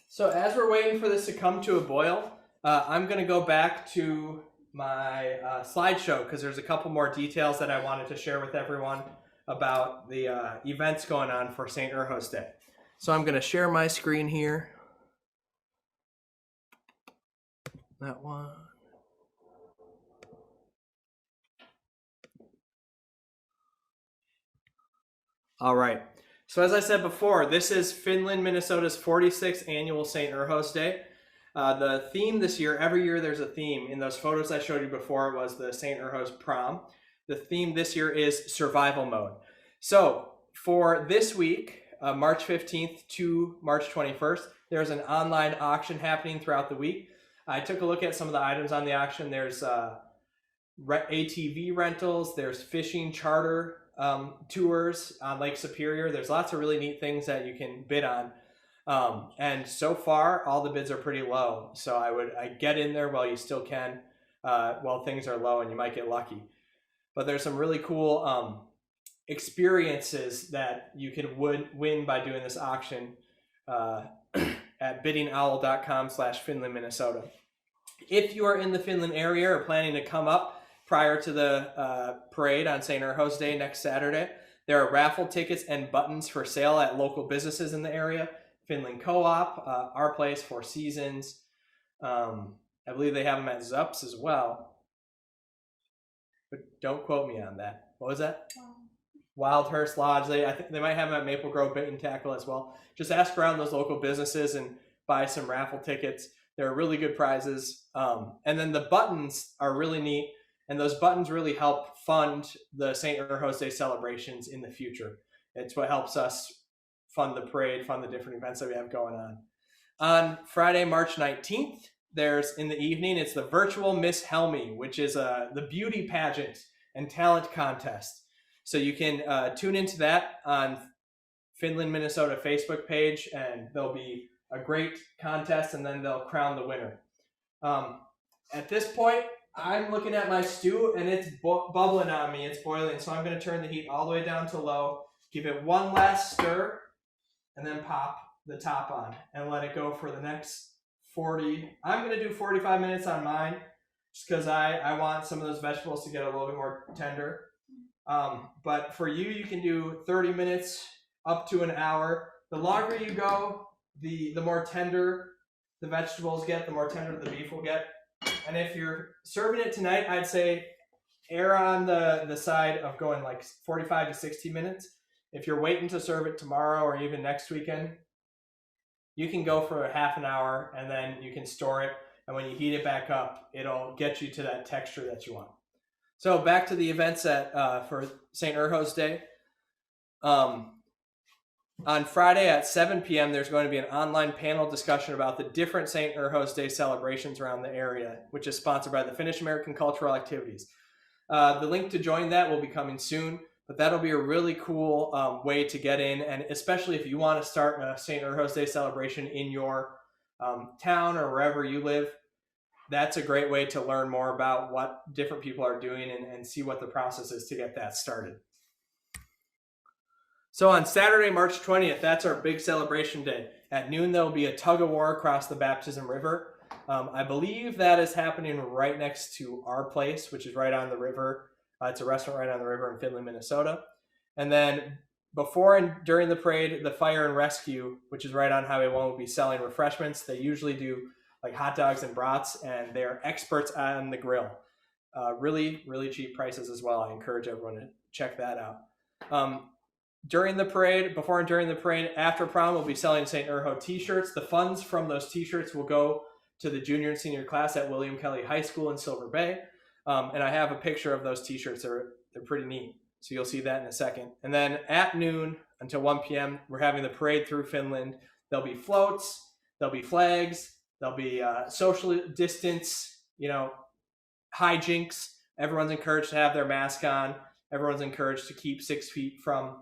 So as we're waiting for this to come to a boil, I'm going to go back to my slideshow because there's a couple more details that I wanted to share with everyone about the events going on for St. Urho's Day. So I'm going to share my screen here. That one. All right. So as I said before, this is Finland, Minnesota's 46th annual St. Urho's Day. The theme this year, every year there's a theme. In those photos I showed you before, it was the St. Urho's prom. The theme this year is survival mode. So for this week, March 15th to March 21st, there's an online auction happening throughout the week. I took a look at some of the items on the auction. There's ATV rentals, there's fishing charter tours on Lake Superior. There's lots of really neat things that you can bid on. And so far, all the bids are pretty low. So I get in there while you still can, while things are low, and you might get lucky. But there's some really cool experiences that you can win by doing this auction at biddingowl.com/Finland, Minnesota. If you are in the Finland area or planning to come up prior to the parade on St. Urho's Day next Saturday, there are raffle tickets and buttons for sale at local businesses in the area. Finland Co-op, Our Place, Four Seasons. I believe they have them at Zups as well. But don't quote me on that. What was that? Wildhurst Lodge. I think they might have them at Maple Grove Bait and Tackle as well. Just ask around those local businesses and buy some raffle tickets. They're really good prizes. And then the buttons are really neat. And those buttons really help fund the St. Urho's Day celebrations in the future. It's what helps us fund the parade, fund the different events that we have going on. On Friday, March 19th, there's in the evening, it's the virtual Miss Helmi, which is the beauty pageant and talent contest. So you can tune into that on Finland, Minnesota Facebook page, and there'll be a great contest, and then they'll crown the winner. At this point, I'm looking at my stew, and it's bubbling on me. It's boiling, so I'm going to turn the heat all the way down to low, give it one last stir, and then pop the top on and let it go for the next 40. I'm going to do 45 minutes on mine just because I want some of those vegetables to get a little bit more tender. But for you, you can do 30 minutes up to an hour. The longer you go, the more tender the vegetables get, the more tender the beef will get. And if you're serving it tonight, I'd say err on the side of going like 45 to 60 minutes. If you're waiting to serve it tomorrow or even next weekend, you can go for a half an hour and then you can store it. And when you heat it back up, it'll get you to that texture that you want. So back to the events for St. Urho's Day. On Friday at 7 p.m., there's going to be an online panel discussion about the different St. Urho's Day celebrations around the area, which is sponsored by the Finnish American Cultural Activities. The link to join that will be coming soon, but that'll be a really cool way to get in, and especially if you want to start a St. Urho's Day celebration in your town or wherever you live, that's a great way to learn more about what different people are doing and see what the process is to get that started. So on Saturday, March 20th, that's our big celebration day. At noon, there will be a tug of war across the Baptism River. I believe that is happening right next to our place, which is right on the river. It's a restaurant right on the river in Finland, Minnesota. And then before and during the parade, the Fire and Rescue, which is right on Highway 1, will be selling refreshments. They usually do like hot dogs and brats, and they are experts on the grill. Really, really cheap prices as well. I encourage everyone to check that out. During the parade, before and during the parade, after prom, we'll be selling St. Urho t-shirts. The funds from those t-shirts will go to the junior and senior class at William Kelly High School in Silver Bay. And I have a picture of those t-shirts. They're pretty neat. So you'll see that in a second. And then at noon until 1 p.m., we're having the parade through Finland. There'll be floats, there'll be flags, there'll be social distance, hijinks. Everyone's encouraged to have their mask on. Everyone's encouraged to keep 6 feet from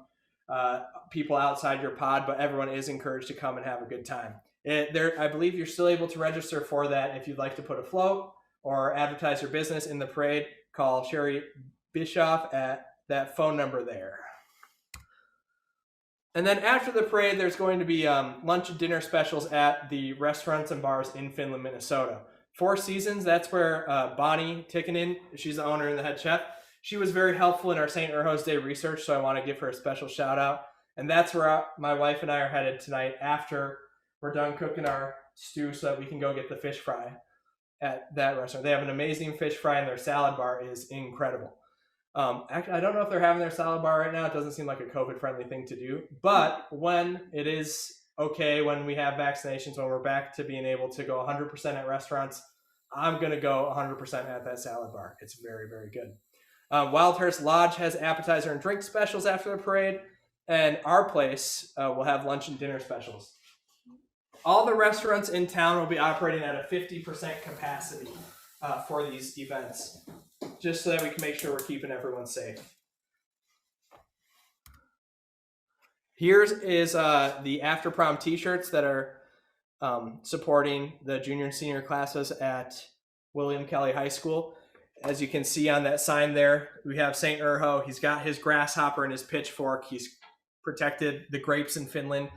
people outside your pod, but everyone is encouraged to come and have a good time. I believe you're still able to register for that. If you'd like to put a float or advertise your business in the parade, call Sherry Bischoff at that phone number there. And then after the parade, there's going to be lunch and dinner specials at the restaurants and bars in Finland, Minnesota. Four Seasons, that's where Bonnie Tikkanen, she's the owner and the head chef. She was very helpful in our St. Urho's Day research, so I want to give her a special shout out. And that's where my wife and I are headed tonight after we're done cooking our stew so that we can go get the fish fry at that restaurant. They have an amazing fish fry and their salad bar is incredible. Actually, I don't know if they're having their salad bar right now. It doesn't seem like a COVID-friendly thing to do. But when it is okay, when we have vaccinations, when we're back to being able to go 100% at restaurants, I'm going to go 100% at that salad bar. It's very, very good. Wildhurst Lodge has appetizer and drink specials after the parade, and our place will have lunch and dinner specials. All the restaurants in town will be operating at a 50% capacity for these events, just so that we can make sure we're keeping everyone safe. Here's the after prom t-shirts that are supporting the junior and senior classes at William Kelly High School. As you can see on that sign there, we have St. Urho. He's got his grasshopper and his pitchfork. He's protected the grapes in Finland.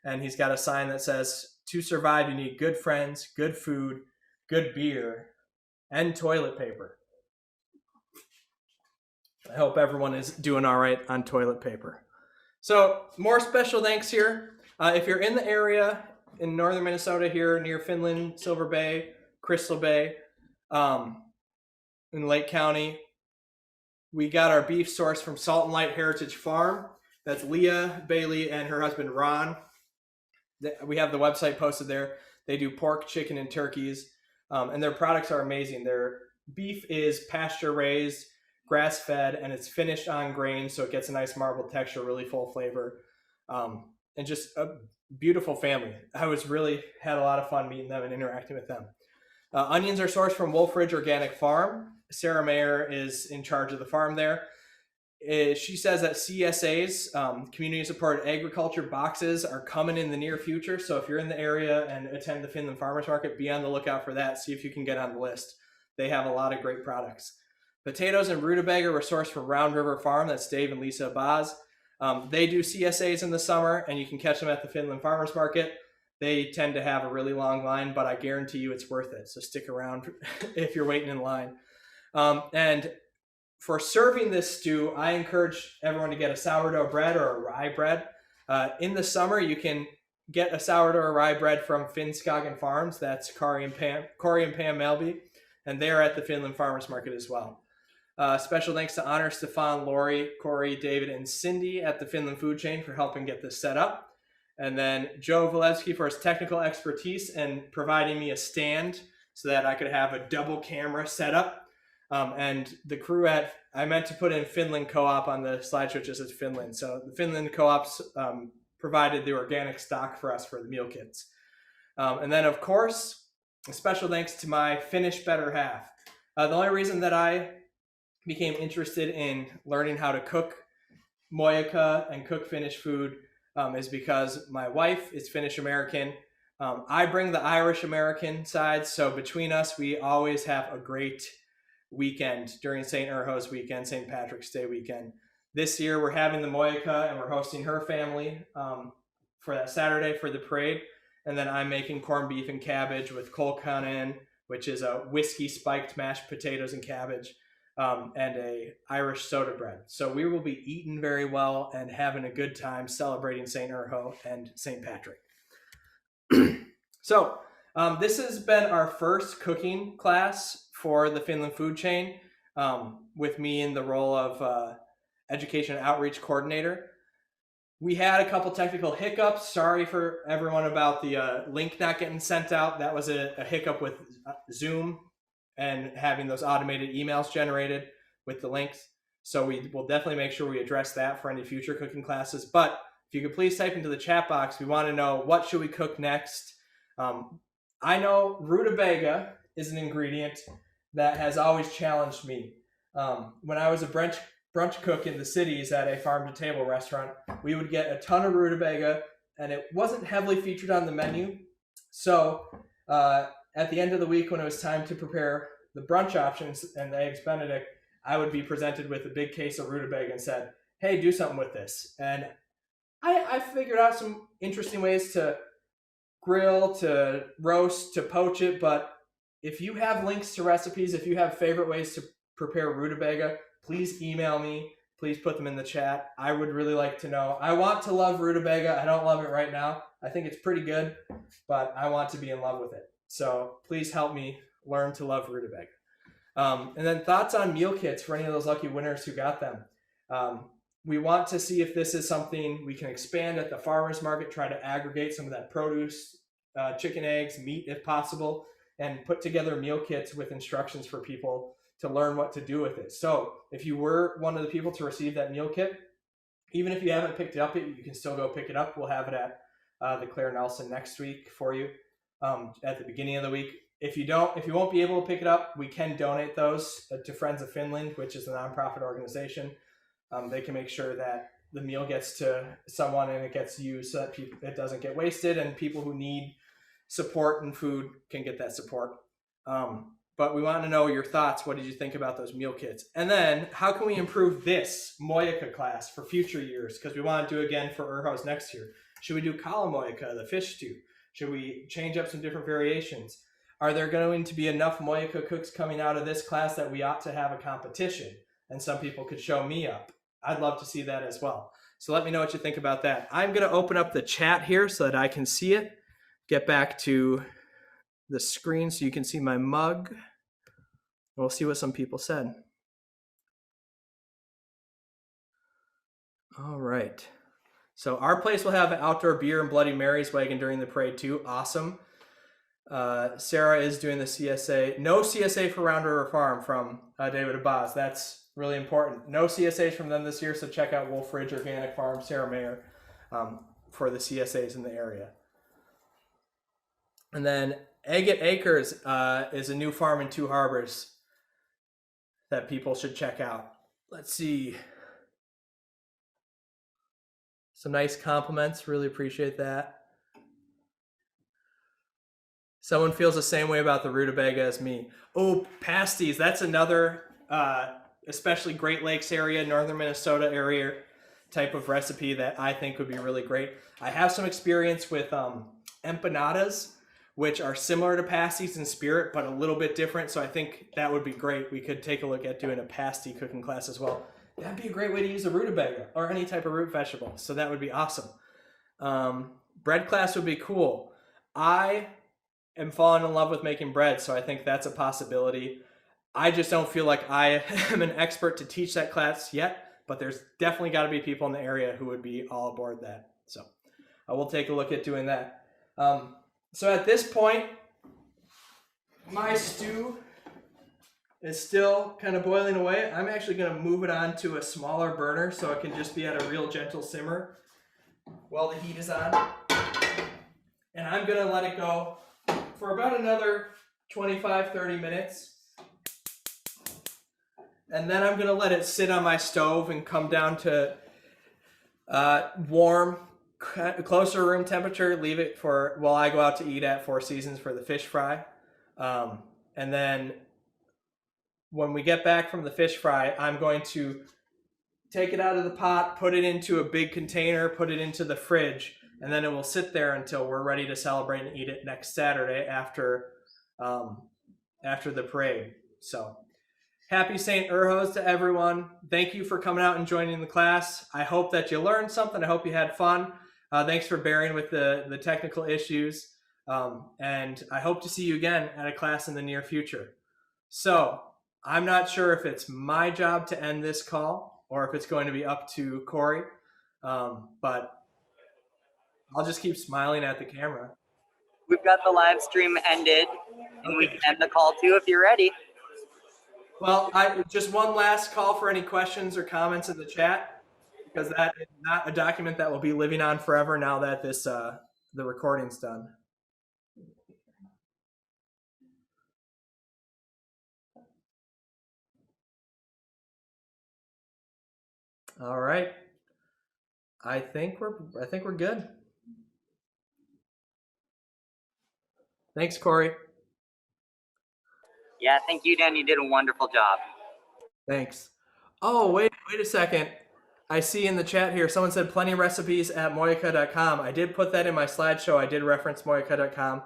And he's got a sign that says, to survive, you need good friends, good food, good beer, and toilet paper. I hope everyone is doing all right on toilet paper. So more special thanks here. If you're in the area in northern Minnesota here near Finland, Silver Bay, Crystal Bay, in Lake County, we got our beef sourced from Salt and Light Heritage Farm. That's Leah Bailey and her husband Ron. We have the website posted there. They do pork, chicken, and turkeys, and their products are amazing. Their beef is pasture raised, grass fed, and it's finished on grain, so it gets a nice marbled texture, really full flavor, and just a beautiful family. I had a lot of fun meeting them and interacting with them. Onions are sourced from Wolf Ridge Organic Farm. Sarah Mayer is in charge of the farm there. She says that CSA's, community supported agriculture boxes, are coming in the near future. So if you're in the area and attend the Finland Farmers Market, be on the lookout for that. See if you can get on the list. They have a lot of great products. Potatoes and rutabaga were sourced from Round River Farm. That's Dave and Lisa Baz. They do CSAs in the summer, and you can catch them at the Finland Farmers Market. They tend to have a really long line, but I guarantee you it's worth it. So stick around if you're waiting in line. And for serving this stew, I encourage everyone to get a sourdough bread or a rye bread. In the summer, you can get a sourdough or rye bread from Finnskogen Farms. That's Corey and Pam Melby, and they're at the Finland Farmers Market as well. Special thanks to Honor, Stefan, Lori, Corey, David, and Cindy at the Finland Food Chain for helping get this set up. And then Joe Valevsky for his technical expertise and providing me a stand so that I could have a double camera setup. And the crew I meant to put in Finland Co-op on the slideshow, just as Finland. So the Finland Co-ops provided the organic stock for us for the meal kits. And then, of course, a special thanks to my Finnish better half. The only reason that I became interested in learning how to cook Mojakka and cook Finnish food is because my wife is Finnish American. I bring the Irish American side, so between us, we always have a great weekend during St. Urho's weekend, St. Patrick's Day weekend. This year, we're having the Mojakka, and we're hosting her family for that Saturday for the parade. And then I'm making corned beef and cabbage with kolkanen, which is a whiskey spiked mashed potatoes and cabbage, and a Irish soda bread. So we will be eating very well and having a good time celebrating St. Urho and St. Patrick. So this has been our first cooking class for the Finland Food Chain, with me in the role of Education Outreach Coordinator. We had a couple technical hiccups. Sorry for everyone about the link not getting sent out. That was a hiccup with Zoom and having those automated emails generated with the links. So we will definitely make sure we address that for any future cooking classes. But if you could please type into the chat box, we want to know what should we cook next. I know rutabaga is an ingredient that has always challenged me. When I was a brunch cook in the cities at a farm-to-table restaurant, we would get a ton of rutabaga, and it wasn't heavily featured on the menu. So at the end of the week, when it was time to prepare the brunch options and the Eggs Benedict, I would be presented with a big case of rutabaga and said, hey, do something with this. And I figured out some interesting ways to grill, to roast, to poach it. But if you have links to recipes, if you have favorite ways to prepare rutabaga, please email me. Please put them in the chat. I would really like to know. I want to love rutabaga. I don't love it right now. I think it's pretty good, but I want to be in love with it. So please help me learn to love rutabaga. And then thoughts on meal kits for any of those lucky winners who got them. We want to see if this is something we can expand at the farmers market, try to aggregate some of that produce, chicken, eggs, meat if possible, and put together meal kits with instructions for people to learn what to do with it. So if you were one of the people to receive that meal kit, even if you haven't picked it up yet, you can still go pick it up. We'll have it at the Claire Nelson next week for you at the beginning of the week. If you won't be able to pick it up, we can donate those to Friends of Finland, which is a nonprofit organization. They can make sure that the meal gets to someone and it gets used so that it doesn't get wasted, and people who need support and food can get that support. But we want to know your thoughts. What did you think about those meal kits? And then how can we improve this Mojakka class for future years? Because we want to do again for Urho's next year. Should we do Kala Mojakka, the fish stew? Should we change up some different variations? Are there going to be enough Mojakka cooks coming out of this class that we ought to have a competition and some people could show me up? I'd love to see that as well. So let me know what you think about that. I'm going to open up the chat here so that I can see it. Get back to the screen so you can see my mug. We'll see what some people said. All right. So our place will have an outdoor beer and Bloody Mary's wagon during the parade too. Awesome. Sarah is doing the CSA. No CSA for Round River Farm from David Abaz. That's really important. No CSAs from them this year, so check out Wolf Ridge Organic Farm, Sarah Mayer, for the CSAs in the area. And then Agate Acres is a new farm in Two Harbors that people should check out. Let's see. Some nice compliments. Really appreciate that. Someone feels the same way about the rutabaga as me. Oh, pasties. That's another, especially Great Lakes area, northern Minnesota area type of recipe that I think would be really great. I have some experience with empanadas, which are similar to pasties in spirit, but a little bit different. So I think that would be great. We could take a look at doing a pasty cooking class as well. That'd be a great way to use a rutabaga or any type of root vegetable. So that would be awesome. Bread class would be cool. I am falling in love with making bread, so I think that's a possibility. I just don't feel like I am an expert to teach that class yet, but there's definitely got to be people in the area who would be all aboard that. So I will take a look at doing that. So at this point, my stew is still kind of boiling away. I'm actually going to move it on to a smaller burner so it can just be at a real gentle simmer while the heat is on. And I'm going to let it go for about another 25-30 minutes. And then I'm going to let it sit on my stove and come down to warm, closer room temperature. Leave it for while I go out to eat at Four Seasons for the fish fry. And then when we get back from the fish fry, I'm going to take it out of the pot, put it into a big container, put it into the fridge, and then it will sit there until we're ready to celebrate and eat it next Saturday after the parade. So happy St. Urho's to everyone. Thank you for coming out and joining the class. I hope that you learned something. I hope you had fun. Thanks for bearing with the technical issues. And I hope to see you again at a class in the near future. So I'm not sure if it's my job to end this call or if it's going to be up to Corey, but I'll just keep smiling at the camera. We've got the live stream ended, and we can end the call too if you're ready. Well, just one last call for any questions or comments in the chat, because that is not a document that will be living on forever now that this the recording's done. All right. I think we're good. Thanks, Corey. Yeah, thank you, Dan. You did a wonderful job. Thanks. Oh, wait a second. I see in the chat here, someone said plenty of recipes at mojakka.com. I did put that in my slideshow. I did reference mojakka.com.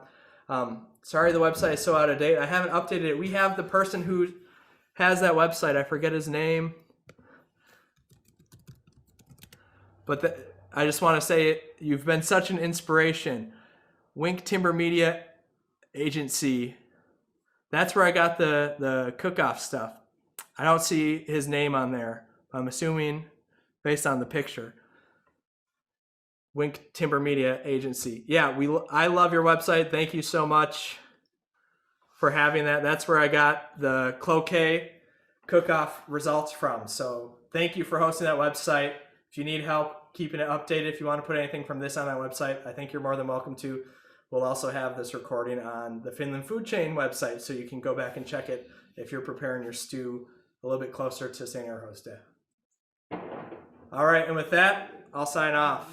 Sorry, the website is so out of date. I haven't updated it. We have the person who has that website. I forget his name. But I just want to say you've been such an inspiration. Wink Timber Media Agency. That's where I got the cook-off stuff. I don't see his name on there. I'm assuming based on the picture. Wink Timber Media Agency. Yeah, I love your website. Thank you so much for having that. That's where I got the cloquet cook-off results from. So thank you for hosting that website. If you need help keeping it updated, if you want to put anything from this on that website, I think you're more than welcome to. We'll also have this recording on the Finland Food Chain website, so you can go back and check it if you're preparing your stew a little bit closer to St. Urho's Day. All right, and with that, I'll sign off.